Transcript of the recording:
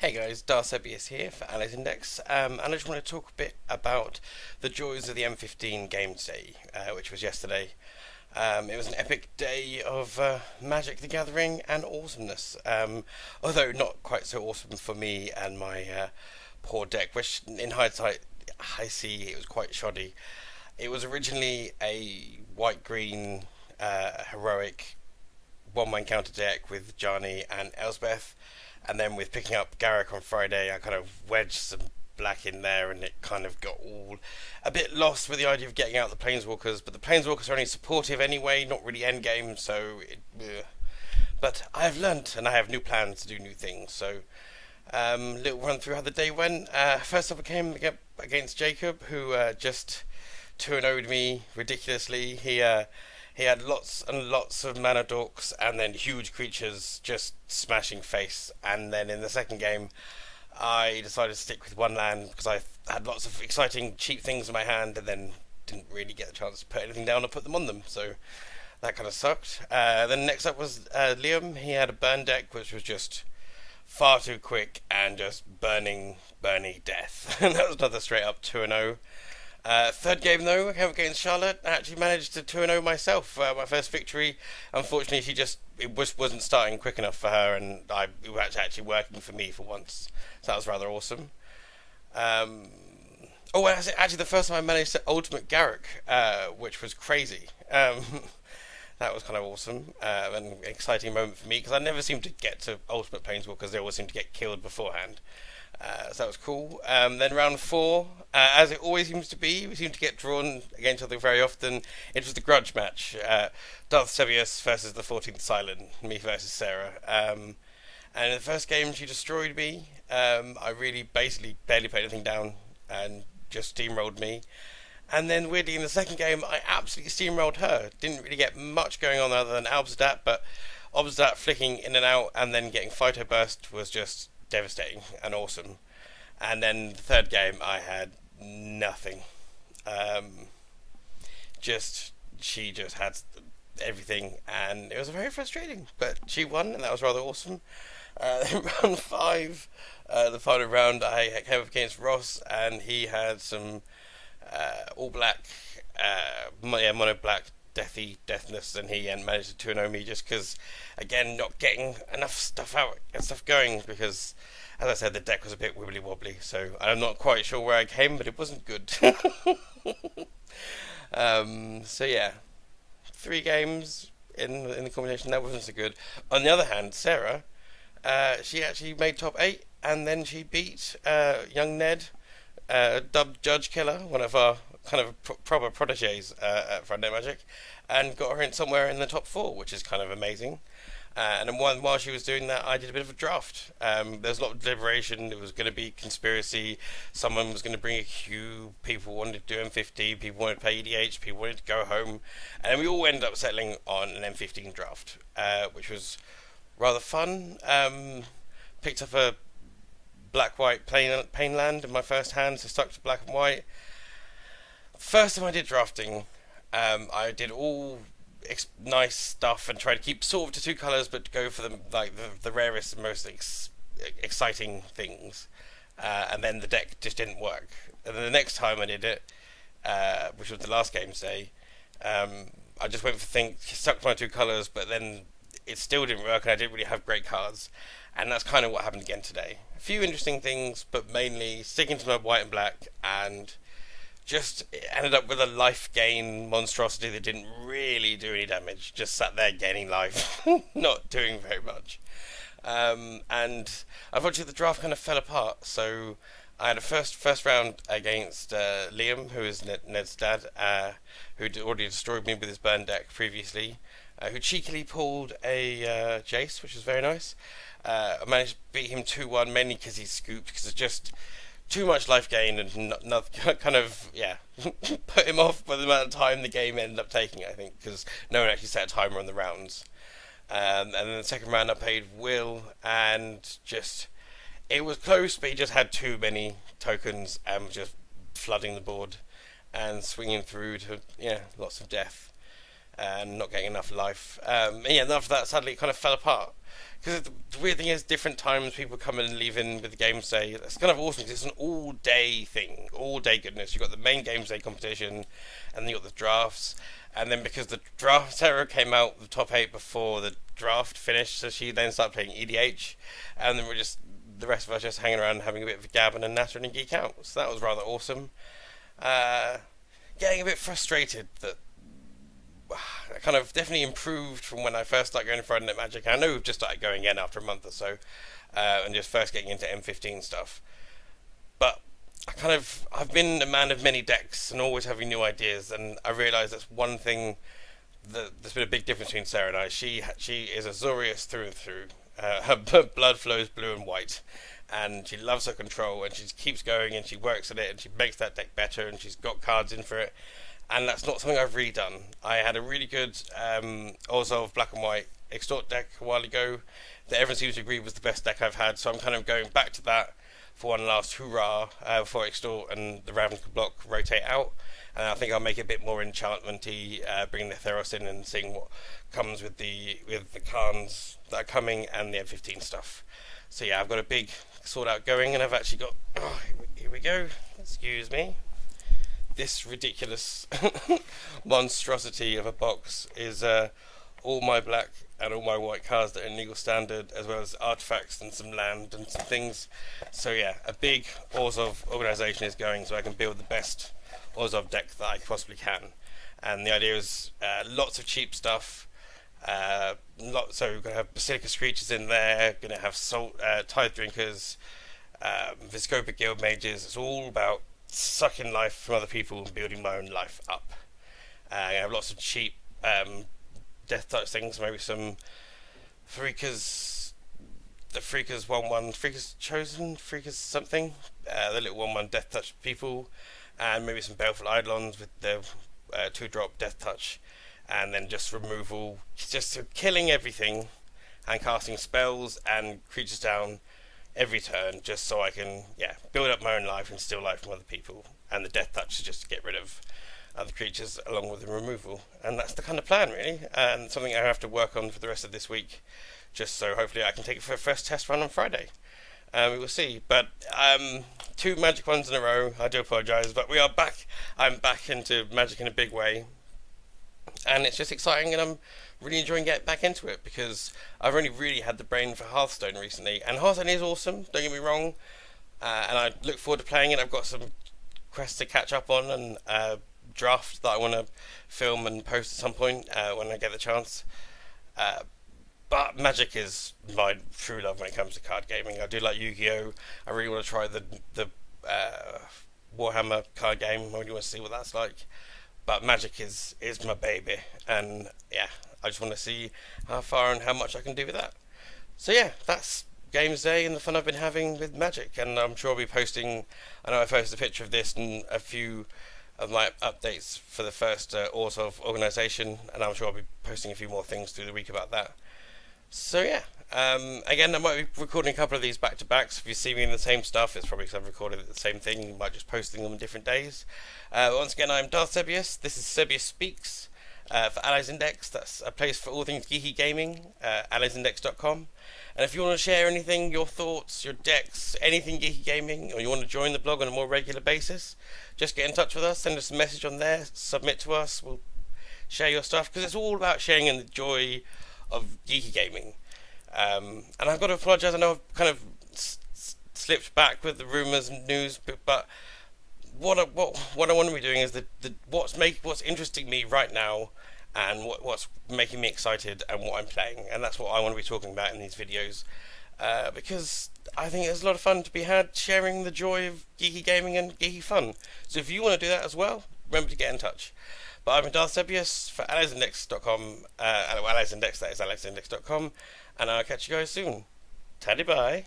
Hey guys, Sebious here for Allies Index, and I just want to talk a bit about the joys of the M15 Games Day, which was yesterday. It was an epic day of Magic the Gathering and awesomeness, although not quite so awesome for me and my poor deck, which in hindsight I see it was quite shoddy. It was originally a white-green heroic one-man counter deck with Johnny and Elsbeth, and then with picking up Garrick on Friday, I kind of wedged some black in there, and it kind of got all a bit lost with the idea of getting out the Planeswalkers. But the Planeswalkers are only supportive anyway, not really endgame. So, but I have learnt, and I have new plans to do new things. So, little run through how the day went. First up, I came against Jacob, who just 2-0'd me ridiculously. He had lots and lots of mana dorks and then huge creatures just smashing face. And then in the second game, I decided to stick with one land because I had lots of exciting cheap things in my hand and then didn't really get the chance to put anything down or put them on them. So that kind of sucked. Then next up was Liam. He had a burn deck which was just far too quick and just burny death. And that was another straight up 2-0. Third game though, I came up against Charlotte. I actually managed to 2-0 myself. My first victory. Unfortunately, it wasn't starting quick enough for her, and it was actually working for me for once. So that was rather awesome. Actually, the first time I managed to ultimate Garrick, which was crazy. That was kind of awesome and an exciting moment for me because I never seem to get to ultimate Planeswalkers. They always seem to get killed beforehand. So that was cool. Then round four, as it always seems to be, we seem to get drawn against each other very often. It was the grudge match. Darth Sebious versus the 14th Silent, me versus Sarah. And in the first game, she destroyed me. I really basically barely put anything down and just steamrolled me. And then weirdly in the second game, I absolutely steamrolled her. Didn't really get much going on other than Obstadat, but Obstadat flicking in and out and then getting Phyto Burst was just devastating and awesome. And then the third game I had nothing. She just had everything and it was very frustrating, but she won and that was rather awesome. Round five, the final round, I came up against Ross and he had some all black mono black deathness, and he managed to 2-0 me just because, again, not getting enough stuff out and stuff going because, as I said, the deck was a bit wibbly wobbly, so I'm not quite sure where I came, but it wasn't good. So yeah, 3 games in the combination, that wasn't so good. On the other hand, Sarah, she actually made top 8, and then she beat young Ned, dubbed Judge Killer, one of our kind of proper proteges at Friday Night Magic, and got her in somewhere in the top 4, which is kind of amazing. And then while she was doing that, I did a bit of a draft. There's a lot of deliberation. It was going to be conspiracy. Someone was going to bring a queue. People wanted to do M15. People wanted to play EDH. People wanted to go home. And we all ended up settling on an M15 draft, which was rather fun. Picked up a black-white pain land in my first hand, so stuck to black and white. First time I did drafting, I did all nice stuff and tried to keep sort of to 2 colours, but to go for the rarest and most exciting things. And then the deck just didn't work. And then the next time I did it, which was the last game's day, I just went for stuck to my 2 colours, but then it still didn't work, and I didn't really have great cards. And that's kind of what happened again today. A few interesting things, but mainly sticking to my white and black, and just ended up with a life gain monstrosity that didn't really do any damage. Just sat there gaining life, not doing very much. And unfortunately the draft kind of fell apart, so I had a first round against Liam, who is Ned's dad, who'd already destroyed me with his burn deck previously, who cheekily pulled a Jace, which was very nice. I managed to beat him 2-1, mainly because he scooped, because it's just too much life gain and not kind of, put him off by the amount of time the game ended up taking, I think, because no one actually set a timer on the rounds. And then the second round I played Will, and it was close, but he just had too many tokens and was just flooding the board and swinging through to, lots of death. and not getting enough life. And yeah, after that, sadly, it kind of fell apart. Because the weird thing is, different times people come in and leave in with the games day. That's kind of awesome because it's an all-day thing, all-day goodness. You've got the main games day competition, and then you got the drafts. And then because the draft, Sarah came out with the top 8 before the draft finished, so she then started playing EDH, and then we're just, the rest of us just hanging around having a bit of a gabbing and nattering and geek out. So that was rather awesome. Getting a bit frustrated that I kind of definitely improved from when I first started going to Friday Night Magic. I know we've just started going again after a month or so, and just first getting into M15 stuff. But I've been a man of many decks and always having new ideas, and I realise that's one thing there's been a big difference between Sarah and I. She is Azorius through and through. Her blood flows blue and white, and she loves her control, and she keeps going, and she works at it, and she makes that deck better, and she's got cards in for it. And that's not something I've really done. I had a really good Orzhov black and white extort deck a while ago that everyone seems to agree was the best deck I've had, so I'm kind of going back to that for one last hurrah before extort and the Ravnica block rotate out. And I think I'll make it a bit more enchantment-y, bringing the Theros in and seeing what comes with the Khans that are coming and the M15 stuff. So yeah, I've got a big sort out going, and I've actually got, here we go, excuse me. This ridiculous monstrosity of a box is all my black and all my white cards that are in legal standard, as well as artifacts and some land and some things. So yeah, a big Orzhov organisation is going, so I can build the best Orzhov deck that I possibly can. And the idea is lots of cheap stuff. So we're going to have Basilica Screechers in there, going to have Tithe Drinkers, Viscopa Guild Mages. It's all about sucking life from other people and building my own life up. I have lots of cheap death touch things, maybe some Freakers, the Freakers 1-1, Freakers Chosen, Freakers something, the little 1-1 death touch people, and maybe some Baleful Eidolons with the 2-drop death touch, and then just removal, just killing everything and casting spells and creatures down every turn, just so I can build up my own life and steal life from other people. And the death touch is just to get rid of other creatures along with the removal, and that's the kind of plan really, and something I have to work on for the rest of this week, just so hopefully I can take it for a first test run on Friday. We will see, but 2 Magic ones in a row. I do apologise, but we are back. I'm back into Magic in a big way, and it's just exciting, and I'm really enjoying getting back into it because I've only really had the brain for Hearthstone recently, and Hearthstone is awesome, don't get me wrong, and I look forward to playing it. I've got some quests to catch up on and draft that I want to film and post at some point when I get the chance. But Magic is my true love when it comes to card gaming. I do like Yu-Gi-Oh! I really want to try the Warhammer card game. I really want to see what that's like. But Magic is my baby, and yeah, I just want to see how far and how much I can do with that. So yeah, that's Games Day and the fun I've been having with Magic, and I'm sure I'll be posting, I know I posted a picture of this and a few of my updates for the first Orzhov organisation, and I'm sure I'll be posting a few more things through the week about that. So yeah, again, I might be recording a couple of these back to back, so if you see me in the same stuff, it's probably because I've recorded the same thing. You might just posting them on different days. Once again, I'm Darth Sebious. This is Sebious Speaks for Allies Index. That's a place for all things geeky gaming, alliesindex.com. And if you want to share anything, your thoughts, your decks, anything geeky gaming, or you want to join the blog on a more regular basis, just get in touch with us, send us a message on there, submit to us, we'll share your stuff, because it's all about sharing in the joy of geeky gaming. And I've got to apologise, I know I've kind of slipped back with the rumours and news, but what I want to be doing is what's interesting me right now, and what's making me excited, and what I'm playing, and that's what I want to be talking about in these videos, because I think there's a lot of fun to be had sharing the joy of geeky gaming and geeky fun. So if you want to do that as well, remember to get in touch. But I'm Darth Sebious for alliesindex.com, Alliesindex, that is alliesindex.com, and I'll catch you guys soon. Taddy bye.